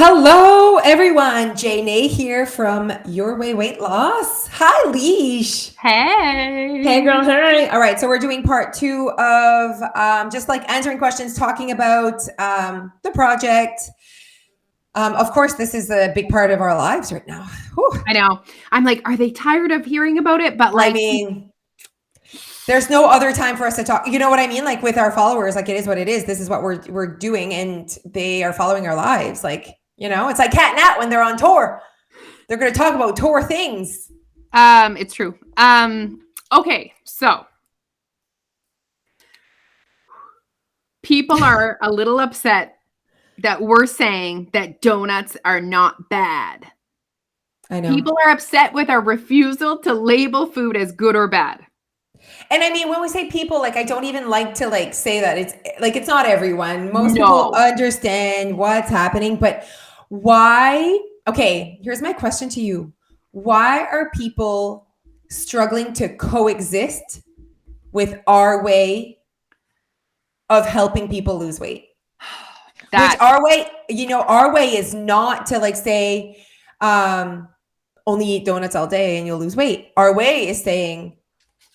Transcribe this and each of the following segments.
Hello, everyone. Jane here from Your Way Weight Loss. Hi, Leash. Hey. Hey, girl. Hey. All right. So we're doing part two of just like answering questions, talking about the project. Of course, this is a big part of our lives right now. Whew. I know. I'm like, are they tired of hearing about it? But I like, mean, there's no other time for us to talk. You know what I mean? Like with our followers, like it is what it is. This is what we're doing, and they are following our lives. Like it's like Cat and Nat when they're on tour. They're going to talk about tour things. it's true. Okay, so people are a little upset that we're saying that donuts are not bad. I know. People are upset with our refusal to label food as good or bad. And I mean, when we say people, like I don't even like to like say that it's not everyone. Most people No. understand what's happening, but why? Okay, here's my question to you. Why are people struggling to coexist with our way of helping people lose weight? Which our way is not to like say only eat donuts all day and you'll lose weight. Our way is saying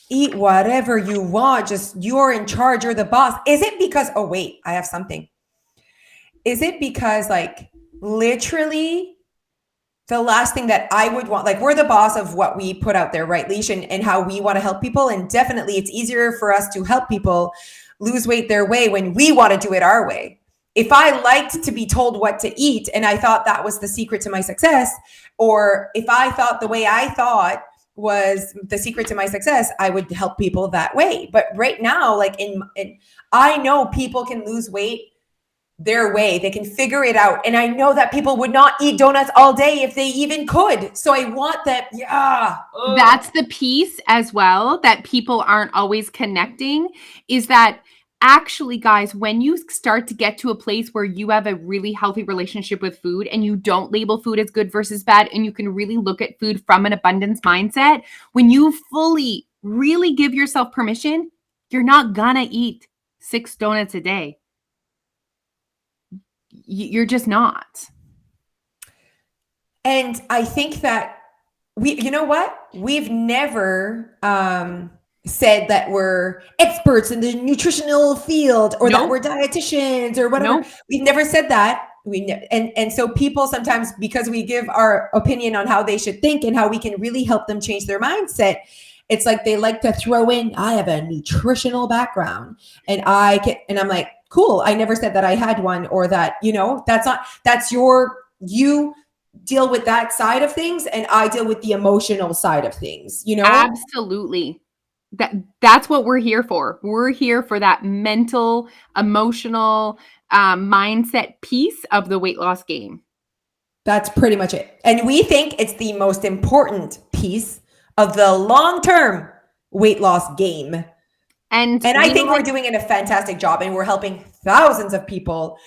eat whatever you want. Just you're in charge. You're the boss. Is it because, oh, wait, I have something. Is it because like literally the last thing that I would want, like we're the boss of what we put out there, right, Leash, and how we want to help people. And definitely it's easier for us to help people lose weight their way when we want to do it our way. If I liked to be told what to eat and I thought that was the secret to my success, or if I thought the way I thought was the secret to my success, I would help people that way. But right now, like I know people can lose weight their way. They can figure it out. And I know that people would not eat donuts all day if they even could. So I want that. Yeah. Ugh. That's the piece as well that people aren't always connecting is that actually, guys, when you start to get to a place where you have a really healthy relationship with food and you don't label food as good versus bad, and you can really look at food from an abundance mindset, when you fully really give yourself permission, you're not gonna eat 6 donuts a day. You're just not. And I think that you know what? We've never said that we're experts in the nutritional field or that we're dietitians or whatever. We've never said that. And so people sometimes, because we give our opinion on how they should think and how we can really help them change their mindset, it's like they like to throw in, I have a nutritional background and I'm like, cool. I never said that I had one or that, that's you deal with that side of things and I deal with the emotional side of things, Absolutely. That's what we're here for. We're here for that mental, emotional mindset piece of the weight loss game. That's pretty much it. And we think it's the most important piece of the long-term weight loss game. And I think we're doing a fantastic job and we're helping thousands of people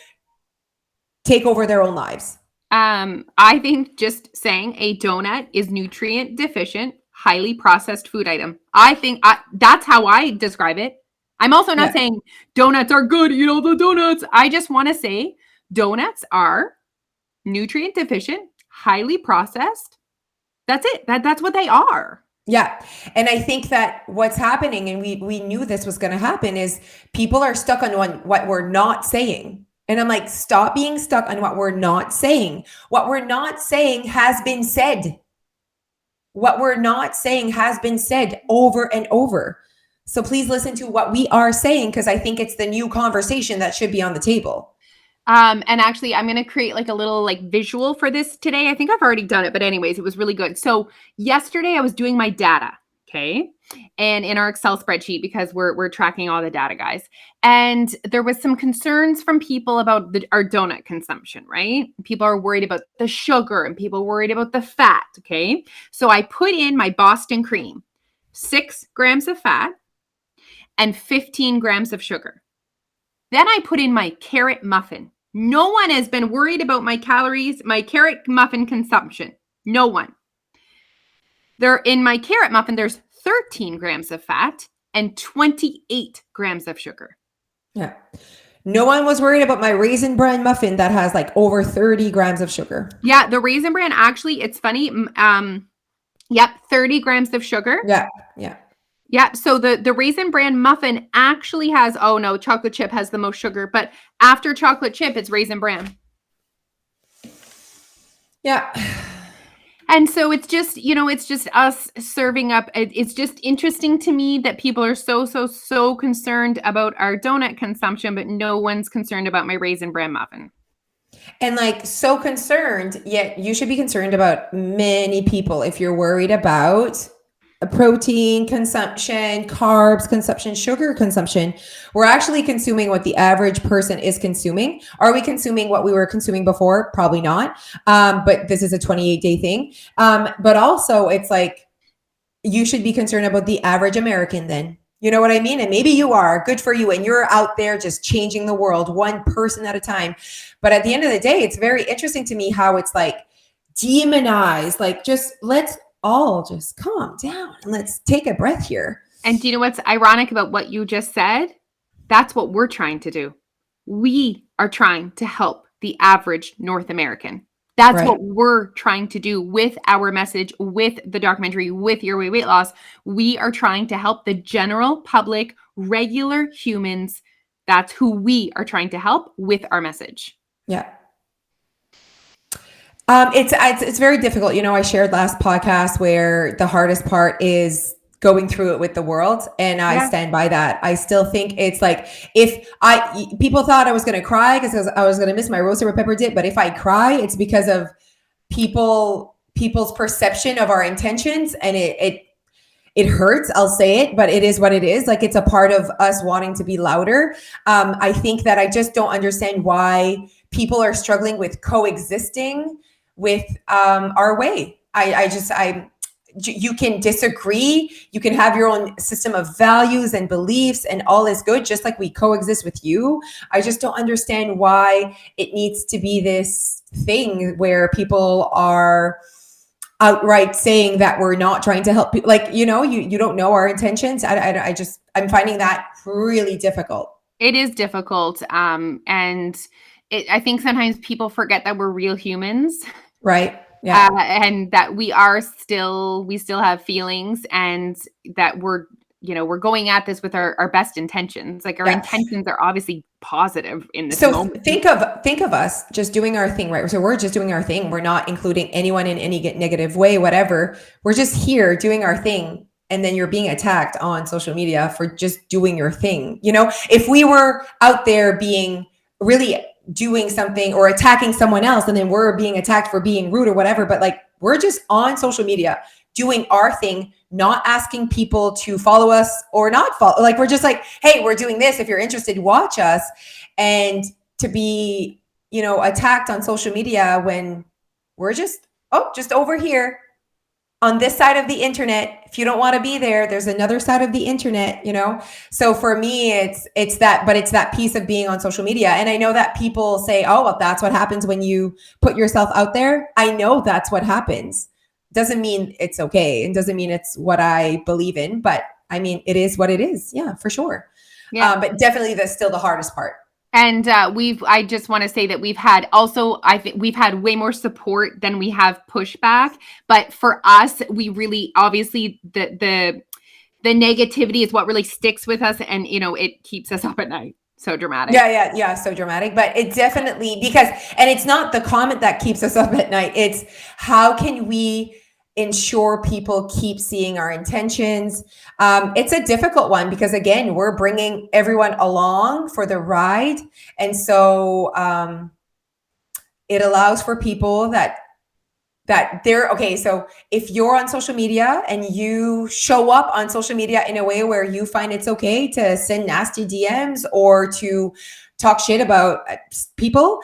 take over their own lives. I think just saying a donut is nutrient deficient, highly processed food item. I think that's how I describe it. I'm also not saying donuts are good, eat all the donuts. I just want to say donuts are nutrient deficient, highly processed. That's it. That's what they are. Yeah. And I think that what's happening, and we knew this was going to happen, is people are stuck on what we're not saying. And I'm like, stop being stuck on what we're not saying. What we're not saying has been said. What we're not saying has been said over and over. So please listen to what we are saying, because I think it's the new conversation that should be on the table. And actually, I'm going to create like a little like visual for this today. I think I've already done it, but anyways, it was really good. So yesterday I was doing my data. Okay. And in our Excel spreadsheet, because we're tracking all the data, guys. And there was some concerns from people about our donut consumption, right? People are worried about the sugar and people worried about the fat. Okay. So I put in my Boston cream, 6 grams of fat and 15 grams of sugar. Then I put in my carrot muffin. No one has been worried about my calories, my carrot muffin consumption. No one. In my carrot muffin, there's 13 grams of fat and 28 grams of sugar. Yeah. No one was worried about my Raisin Bran muffin that has like over 30 grams of sugar. Yeah, the Raisin Bran, actually, it's funny. Yep, 30 grams of sugar. Yeah. Yeah. Yeah, so the Raisin Bran muffin actually has, oh no, chocolate chip has the most sugar, but after chocolate chip, it's Raisin Bran. Yeah. And so it's just, it's just us serving up. It's just interesting to me that people are so concerned about our donut consumption, but no one's concerned about my Raisin Bran muffin. And like so concerned, yet you should be concerned about many people if you're worried about protein consumption, carbs consumption, sugar consumption. We're actually consuming what the average person is consuming. Are we consuming what we were consuming before? Probably not. But this is a 28-day thing. But also it's like, you should be concerned about the average American then. You know what I mean? And maybe you are, good for you. And you're out there just changing the world one person at a time. But at the end of the day, it's very interesting to me how it's like demonized. Like, just let's all just calm down and let's take a breath here. And do you know what's ironic about what you just said? That's what we're trying to do. We are trying to help the average North American. That's Right. what we're trying to do with our message, with the documentary, with Your Way Weight Loss. We are trying to help the general public, regular humans. That's who we are trying to help with our message. Yeah. It's very difficult. You know, I shared last podcast where the hardest part is going through it with the world, and I stand by that. I still think it's like, people thought I was going to cry because I was going to miss my roasted red pepper dip, but if I cry, it's because of people's perception of our intentions, and it hurts. I'll say it, but it is what it is. Like, it's a part of us wanting to be louder. I think that I just don't understand why people are struggling with coexisting with our way. You can disagree. You can have your own system of values and beliefs, and all is good, just like we coexist with you. I just don't understand why it needs to be this thing where people are outright saying that we're not trying to help people. Like, you don't know our intentions. I'm finding that really difficult. It is difficult. I think sometimes people forget that we're real humans. Right. Yeah. And that we still have feelings, and that we're going at this with our best intentions. Like, our intentions are obviously positive in this moment. Think of us just doing our thing, right? So we're just doing our thing. We're not including anyone in any negative way, whatever. We're just here doing our thing. And then you're being attacked on social media for just doing your thing. If we were out there being really doing something or attacking someone else, and then we're being attacked for being rude or whatever, but like, we're just on social media doing our thing, not asking people to follow us or not follow. Like, we're just like, hey, we're doing this. If you're interested, watch us. And to be, attacked on social media when we're just over here on this side of the internet. If you don't want to be there, there's another side of the internet, So for me, it's that piece of being on social media. And I know that people say, oh, well, that's what happens when you put yourself out there. I know that's what happens. Doesn't mean it's okay. It doesn't mean it's what I believe in, but I mean, it is what it is. Yeah, for sure. Yeah. But definitely that's still the hardest part. And I just want to say that I think we've had way more support than we have pushback. But for us, we really, obviously, the negativity is what really sticks with us, and it keeps us up at night. So dramatic. Yeah. So dramatic. But it definitely, and it's not the comment that keeps us up at night. It's how can we ensure people keep seeing our intentions. It's a difficult one because, again, we're bringing everyone along for the ride. And so it allows for people that they're okay. So if you're on social media and you show up on social media in a way where you find it's okay to send nasty DMs or to talk shit about people,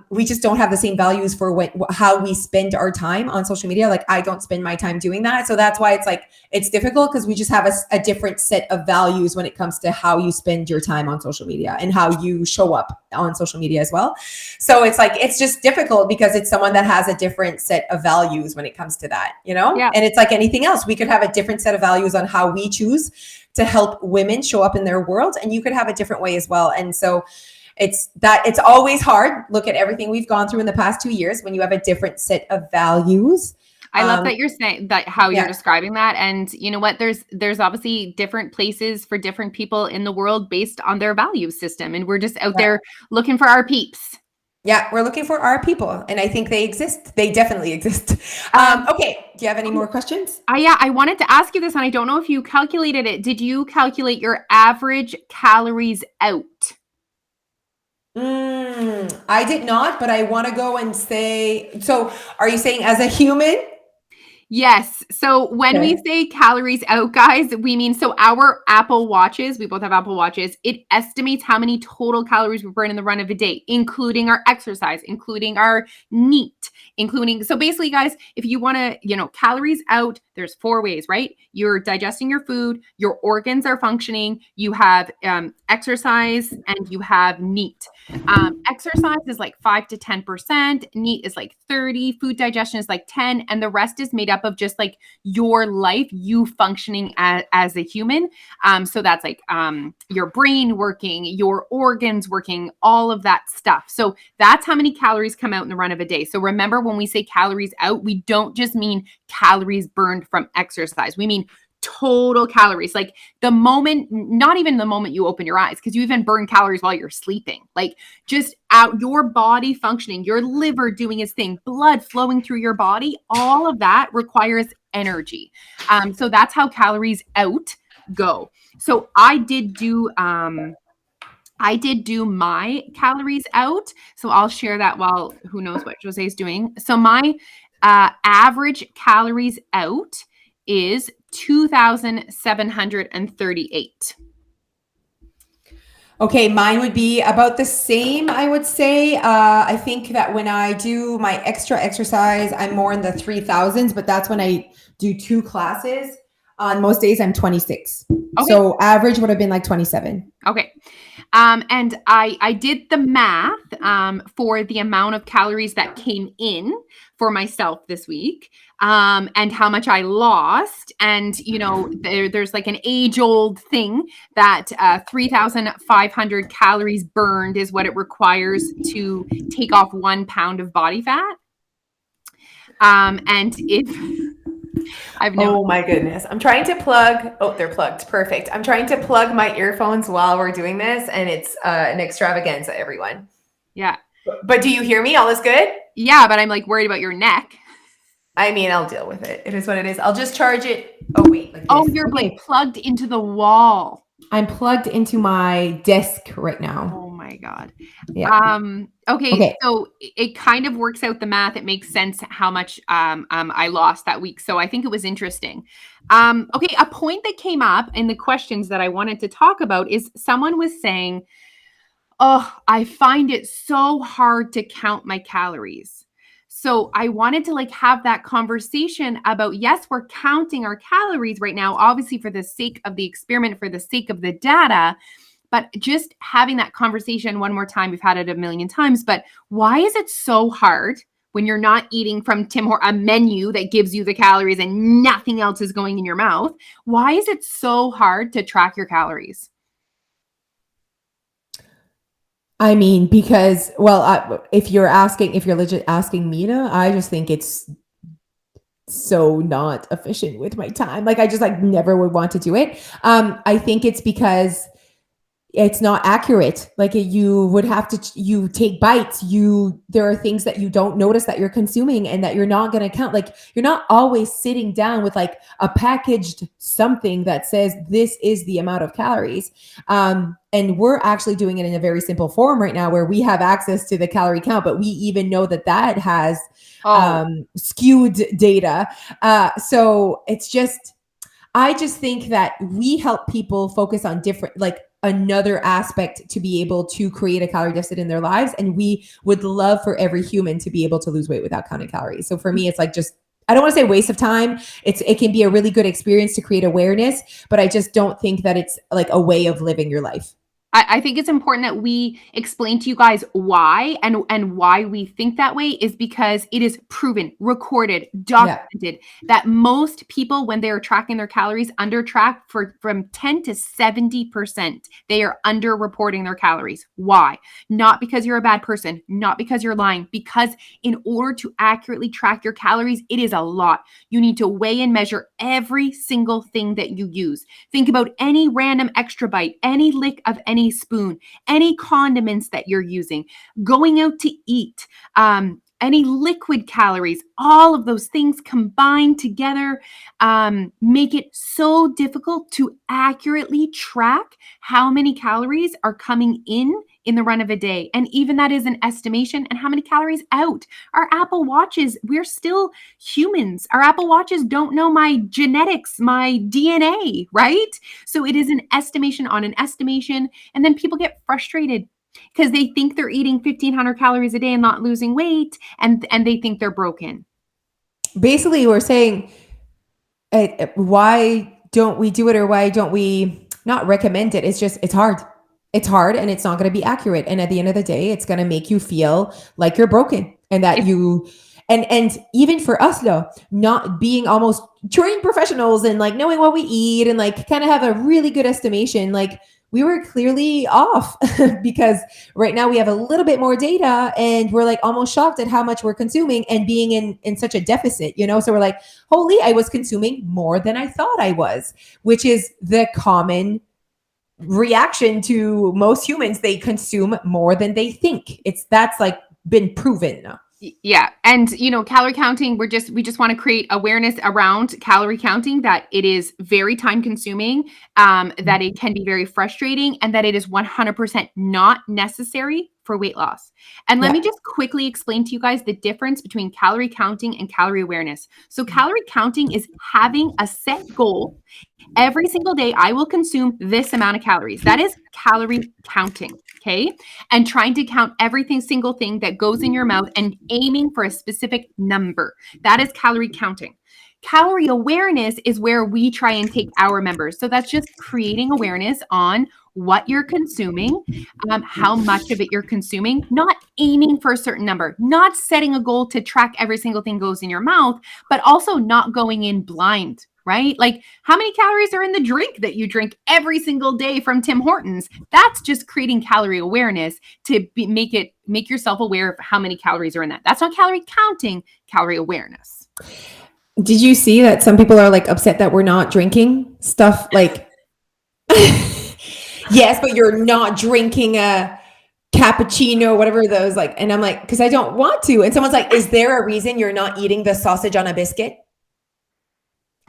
we just don't have the same values for how we spend our time on social media. Like, I don't spend my time doing that. So that's why it's difficult, because we just have a different set of values when it comes to how you spend your time on social media and how you show up on social media as well. So it's just difficult because it's someone that has a different set of values when it comes to that, Yeah. And it's like anything else. We could have a different set of values on how we choose to help women show up in their world, and you could have a different way as well. And so it's always hard. Look at everything we've gone through in the past 2 years when you have a different set of values. I love that you're saying that, how Yeah. you're describing that. And you know what? There's obviously different places for different people in the world based on their value system. And we're just out there looking for our peeps. Yeah, we're looking for our people, and I think they exist. They definitely exist. Okay, do you have any more questions? I wanted to ask you this, and I don't know if you calculated it. Did you calculate your average calories out? I did not, but I want to go and say, so are you saying as a human? Yes. So when we say calories out, guys, we mean, so our Apple Watches, we both have Apple Watches, it estimates how many total calories we burn in the run of a day, including our exercise, including our NEAT, including, so basically, guys, if you want to, calories out, there's 4 ways, right? You're digesting your food, your organs are functioning, you have exercise, and you have NEAT. Exercise is like 5 to 10%, NEAT is like 30, food digestion is like 10, and the rest is made up of just like your life, you functioning as a human. So that's like your brain working, your organs working, all of that stuff. So that's how many calories come out in the run of a day. So remember, when we say calories out, we don't just mean calories burned from exercise. We mean total calories, like the moment, not even the moment you open your eyes, because you even burn calories while you're sleeping, like just out your body functioning, your liver doing its thing, blood flowing through your body, all of that requires energy. So that's how calories out go. So I did do my calories out. So I'll share that while who knows what Jose is doing. So my average calories out is 2,738. Okay, mine would be about the same, I would say. I think that when I do my extra exercise, I'm more in the 3,000s, but that's when I do 2 classes. On most days, I'm 26. Okay. So average would have been like 27. Okay. And I did the math for the amount of calories that came in for myself this week, and how much I lost. And, there's like an age-old thing that 3,500 calories burned is what it requires to take off 1 pound of body fat. And if... Oh my goodness. I'm trying to plug. Oh, they're plugged. Perfect. I'm trying to plug my earphones while we're doing this, and it's an extravaganza, everyone. Yeah. But do you hear me? All is good? Yeah, but I'm like worried about your neck. I mean, I'll deal with it. It is what it is. I'll just charge it. Oh, wait. Like this. You're like plugged into the wall. I'm plugged into my desk right now. Oh my God. Yeah. Okay. So it kind of works out the math. It makes sense how much I lost that week. So I think it was interesting. Okay. A point that came up in the questions that I wanted to talk about is someone was saying, oh, I find it so hard to count my calories. So I wanted to have that conversation about, yes, we're counting our calories right now, obviously for the sake of the experiment, for the sake of the data, but just having that conversation one more time. We've had it a million times, but why is it so hard when you're not eating from Tim Hortons, a menu that gives you the calories and nothing else is going in your mouth? Why is it so hard to track your calories? I mean, because, if you're legit asking me to, I just think it's so not efficient with my time. Like, I just never would want to do it. I think it's because it's not accurate. Like, you would have to, you take bites, there are things that you don't notice that you're consuming and that you're not going to count. Like, you're not always sitting down with a packaged something that says this is the amount of calories. And we're actually doing it in a very simple form right now where we have access to the calorie count, but we even know that has skewed data. So it's just, I just think that we help people focus on different, another aspect to be able to create a calorie deficit in their lives. And we would love for every human to be able to lose weight without counting calories. So for me, it's I don't want to say waste of time. It can be a really good experience to create awareness, but I just don't think that it's a way of living your life. I think it's important that we explain to you guys why and why we think that way is because it is proven, recorded, documented that most people, when they're tracking their calories, under track from 10 to 70%. They are under reporting their calories. Why? Not because you're a bad person, not because you're lying, because in order to accurately track your calories, it is a lot. You need to weigh and measure every single thing that you use. Think about any random extra bite, any lick of any spoon, any condiments that you're using, going out to eat, any liquid calories, all of those things combined together make it so difficult to accurately track how many calories are coming in the run of a day. And even that is an estimation, and how many calories out. Our Apple Watches, we're still humans. Our Apple Watches don't know my genetics, my DNA, right? So it is an estimation on an estimation. And then people get frustrated because they think they're eating 1,500 calories a day and not losing weight, and they think they're broken. Basically, we're saying, why don't we do it, or why don't we not recommend it? It's just, it's hard. It's hard, and it's not going to be accurate. And at the end of the day, it's going to make you feel like you're broken, and that and even for us though, not being almost trained professionals and like knowing what we eat and like kind of have a really good estimation, like we were clearly off because right now we have a little bit more data and we're like almost shocked at how much we're consuming and being in such a deficit, you know? So we're like, holy, I was consuming more than I thought I was, which is the common reaction to most humans. They consume more than they think. That's like been proven. Yeah. And, calorie counting, we just want to create awareness around calorie counting, that it is very time consuming, that it can be very frustrating, and that it is 100% not necessary for weight loss. And let me just quickly explain to you guys the difference between calorie counting and calorie awareness. So calorie counting is having a set goal. Every single day, I will consume this amount of calories. That is calorie counting, okay? And trying to count every single thing that goes in your mouth and aiming for a specific number. That is calorie counting. Calorie awareness is where we try and take our members. So that's just creating awareness on what you're consuming, how much of it you're consuming, not aiming for a certain number, not setting a goal to track every single thing goes in your mouth, but also not going in blind. Right? Like, how many calories are in the drink that you drink every single day from Tim Hortons? That's just creating calorie awareness to make yourself aware of how many calories are in that. That's not calorie counting, calorie awareness. Did you see that some people are like upset that we're not drinking stuff like, yes, but you're not drinking a cappuccino, whatever those like, and I'm like, because I don't want to. And someone's like, is there a reason you're not eating the sausage on a biscuit?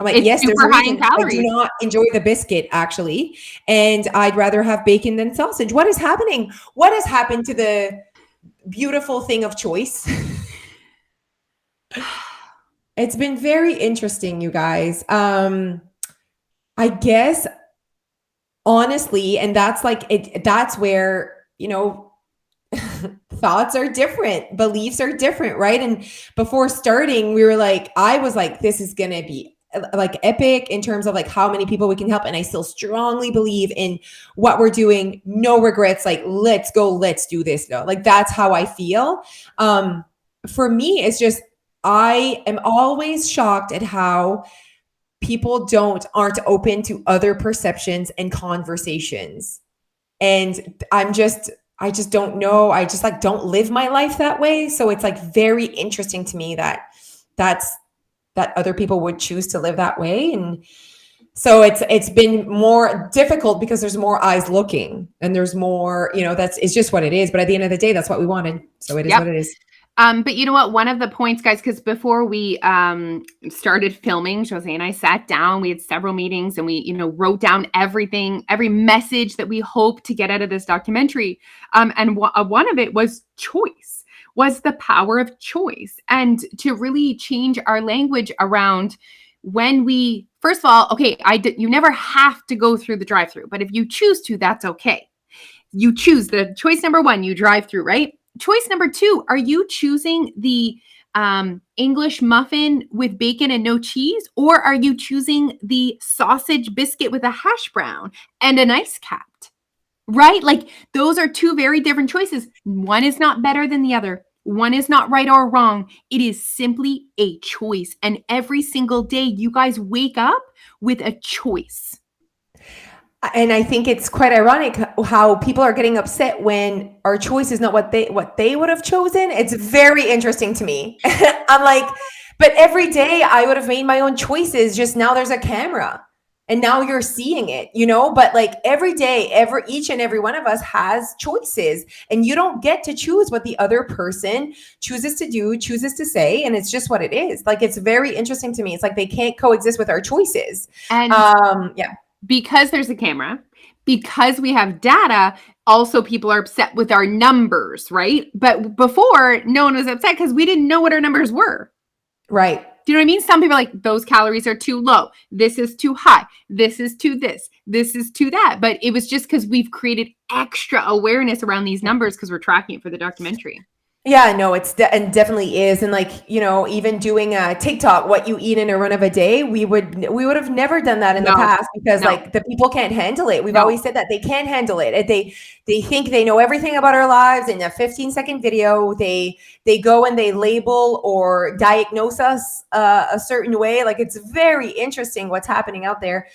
I'm like, it's yes, there's a high in reason. calories. I do not enjoy the biscuit, actually. And I'd rather have bacon than sausage. What is happening? What has happened to the beautiful thing of choice? It's been very interesting, you guys. I guess, honestly, and that's like it, that's where, thoughts are different, beliefs are different, right? And before starting, we were like, I was like, this is going to be like epic in terms of like how many people we can help. And I still strongly believe in what we're doing. No regrets. Like, let's go, let's do this though. Like, that's how I feel. For me, it's just, I am always shocked at how people aren't open to other perceptions and conversations. And I just don't know. I just like don't live my life that way. So it's like very interesting to me that other people would choose to live that way. And so it's been more difficult because there's more eyes looking and there's more, it's just what it is. But at the end of the day, that's what we wanted. So it is what it is. But you know what? One of the points, guys, because before we started filming, Jose and I sat down, we had several meetings, and we, wrote down everything, every message that we hope to get out of this documentary. And one of it was choice, was the power of choice, and to really change our language around when we, first of all, okay, you never have to go through the drive-through, but if you choose to, that's okay. You choose the choice number one, you drive through, right? Choice number two, are you choosing the English muffin with bacon and no cheese? Or are you choosing the sausage biscuit with a hash brown and an ice capped? right? Like those are two very different choices. One is not better than the other. One is not right or wrong. It is simply a choice. And every single day you guys wake up with a choice. And I think it's quite ironic how people are getting upset when our choice is not what they would have chosen. It's very interesting to me. I'm like, but every day I would have made my own choices. Just now there's a camera and now you're seeing it, but like every day, each and every one of us has choices, and you don't get to choose what the other person chooses to do, chooses to say. And it's just what it is. Like, it's very interesting to me. It's like they can't coexist with our choices. And yeah. because there's a camera, because we have data, also people are upset with our numbers, right? But before, no one was upset because we didn't know what our numbers were. Right. Do you know what I mean? Some people are like, those calories are too low. This is too high. This is too this. This is too that. But it was just because we've created extra awareness around these numbers because we're tracking it for the documentary. Yeah, no, and definitely is. And like, even doing a TikTok, what you eat in a run of a day, we would have never done that in the past because like the people can't handle it. We've always said that they can't handle it. They think they know everything about our lives in a 15-second video. They go and they label or diagnose us a certain way. Like, it's very interesting what's happening out there.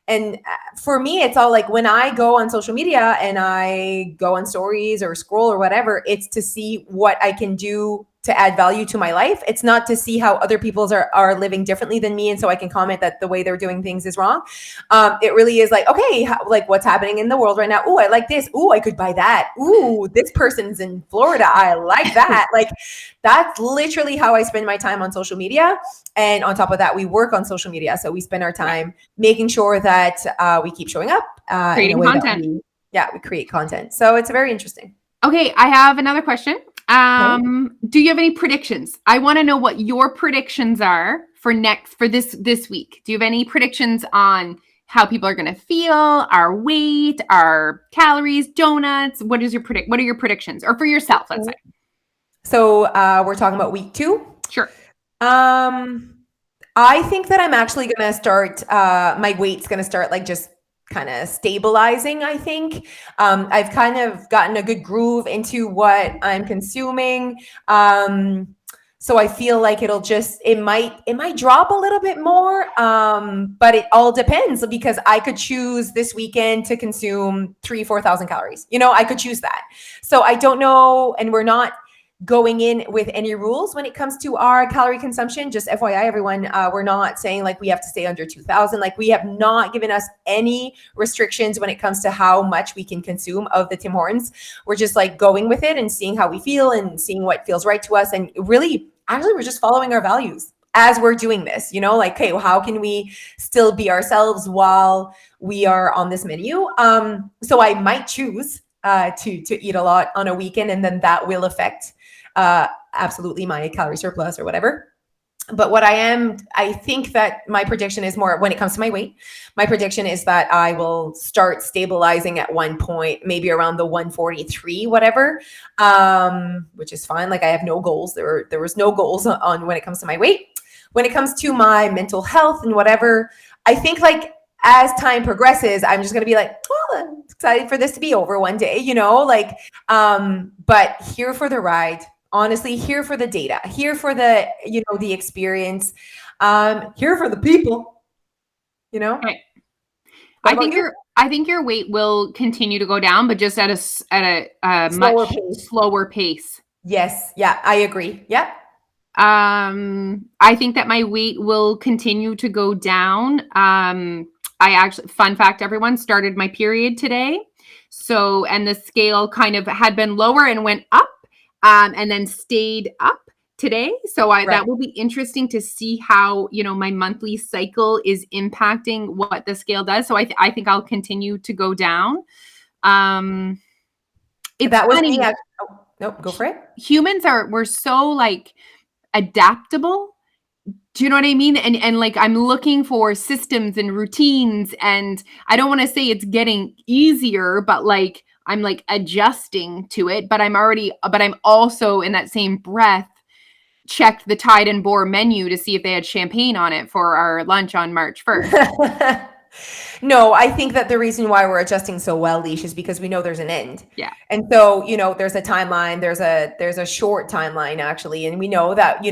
And for me, it's all like when I go on social media and I go on stories or scroll or whatever, it's to see what I can do to add value to my life. It's not to see how other people's are living differently than me. And so I can comment that the way they're doing things is wrong. It really is like, okay, like what's happening in the world right now? Oh, I like this. Oh, I could buy that. Ooh, this person's in Florida. I like that. Like, that's literally how I spend my time on social media. And on top of that, we work on social media. So we spend our time making sure that we keep showing up creating in a way content. we create content. So it's very interesting. Okay, I have another question. Do you have any predictions? I want to know what your predictions are for this week. Do you have any predictions on how people are going to feel, our weight, our calories, donuts? What are your predictions? Or for yourself, let's say. So we're talking about week 2. Sure. I think that I'm actually going to start, my weight's going to start like just kind of stabilizing. I think I've kind of gotten a good groove into what I'm consuming. So I feel like it might drop a little bit more. But it all depends, because I could choose this weekend to consume 3,000-4,000 calories. I could choose that. So I don't know. And we're not going in with any rules when it comes to our calorie consumption. Just FYI, everyone, we're not saying like we have to stay under 2,000. Like, we have not given us any restrictions when it comes to how much we can consume of the Tim Hortons. We're just like going with it and seeing how we feel and seeing what feels right to us. And really, actually, we're just following our values as we're doing this, like, okay, well, how can we still be ourselves while we are on this menu? So I might choose to eat a lot on a weekend, and then that will affect absolutely my calorie surplus or whatever. But I think that my prediction is more when it comes to my weight. My prediction is that I will start stabilizing at one point, maybe around the 143, whatever, which is fine. Like, I have no goals. There was no goals on when it comes to my weight. When it comes to my mental health and whatever, I think like as time progresses, I'm just going to be like, well, I'm excited for this to be over one day, but here for the ride. Honestly, here for the data, here for the, the experience, here for the people, Okay. I think your weight will continue to go down, but just at a much slower pace. Yes. Yeah, I agree. Yep. I think that my weight will continue to go down. I actually, fun fact, everyone, started my period today. So, and the scale kind of had been lower and went up. And then stayed up today. So that will be interesting to see how, my monthly cycle is impacting what the scale does. So I think I'll continue to go down. It's that was funny. Nope, go for it. Humans we're so like adaptable. Do you know what I mean? And like, I'm looking for systems and routines, and I don't want to say it's getting easier, but like, I'm like adjusting to it, but I'm also in that same breath checked the Tide and Boar menu to see if they had champagne on it for our lunch on March 1st. No, I think that the reason why we're adjusting so well, Leash, is because we know there's an end. Yeah. And so, there's a timeline, there's a short timeline actually. And we know that,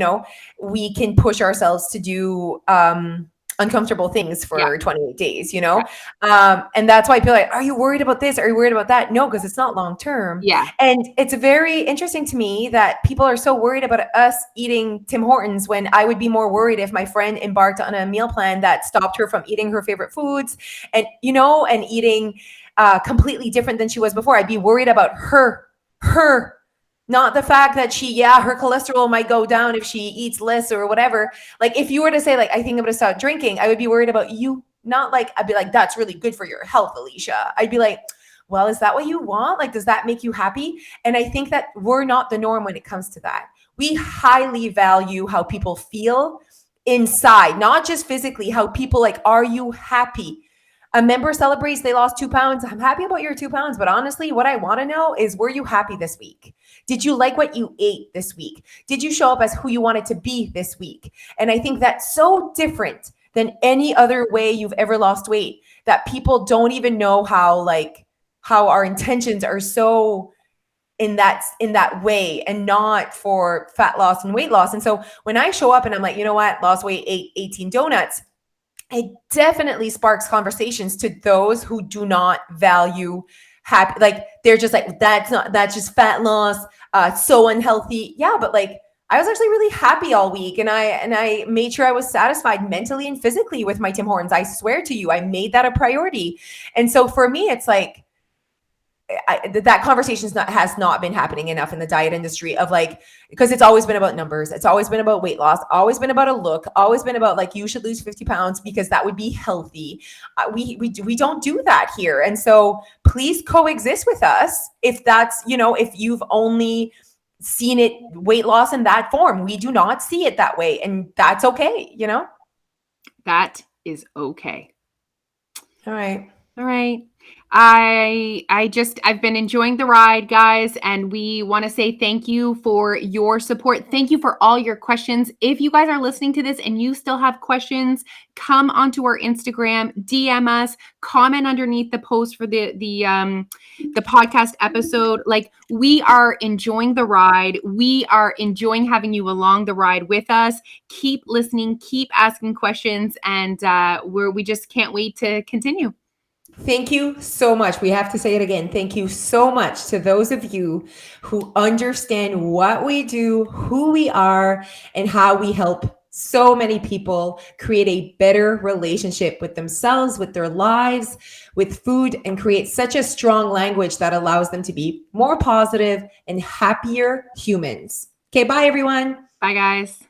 we can push ourselves to do uncomfortable things for 28 days, and that's why people are like, are you worried about this? Are you worried about that? No, because it's not long term. Yeah. And it's very interesting to me that people are so worried about us eating Tim Hortons when I would be more worried if my friend embarked on a meal plan that stopped her from eating her favorite foods and, and eating completely different than she was before. I'd be worried about her, not the fact that her cholesterol might go down if she eats less or whatever. Like if you were to say like, I think I'm going to stop drinking, I would be worried about you. Not like, I'd be like, that's really good for your health, Alicia. I'd be like, well, is that what you want? Like, does that make you happy? And I think that we're not the norm when it comes to that. We highly value how people feel inside, not just physically, how people like, are you happy? A member celebrates they lost 2 pounds. I'm happy about your 2 pounds, but honestly, what I want to know is, were you happy this week? Did you like what you ate this week? Did you show up as who you wanted to be this week? And I think that's so different than any other way you've ever lost weight, that people don't even know how our intentions are so in that way and not for fat loss and weight loss. And so when I show up and I'm like, you know what, lost weight, ate 18 donuts, it definitely sparks conversations to those who do not value happy. Like they're just like, that's just fat loss. So unhealthy. Yeah. But like, I was actually really happy all week. And I made sure I was satisfied mentally and physically with my Tim Hortons. I swear to you, I made that a priority. And so for me, it's like, that conversation has not been happening enough in the diet industry of like, because it's always been about numbers. It's always been about weight loss, always been about a look, always been about like, you should lose 50 pounds because that would be healthy. We don't do that here. And so please coexist with us. If that's, if you've only seen it weight loss in that form, we do not see it that way. And that's okay. That is okay. All right. I've been enjoying the ride, guys, and we want to say thank you for your support. Thank you for all your questions. If you guys are listening to this and you still have questions, come onto our Instagram, DM us, comment underneath the post for the podcast episode. Like, we are enjoying the ride. We are enjoying having you along the ride with us. Keep listening, keep asking questions, and we just can't wait to continue. Thank you so much. We have to say it again. Thank you so much to those of you who understand what we do, who we are, and how we help so many people create a better relationship with themselves, with their lives, with food, and create such a strong language that allows them to be more positive and happier humans. Okay, bye everyone. Bye guys.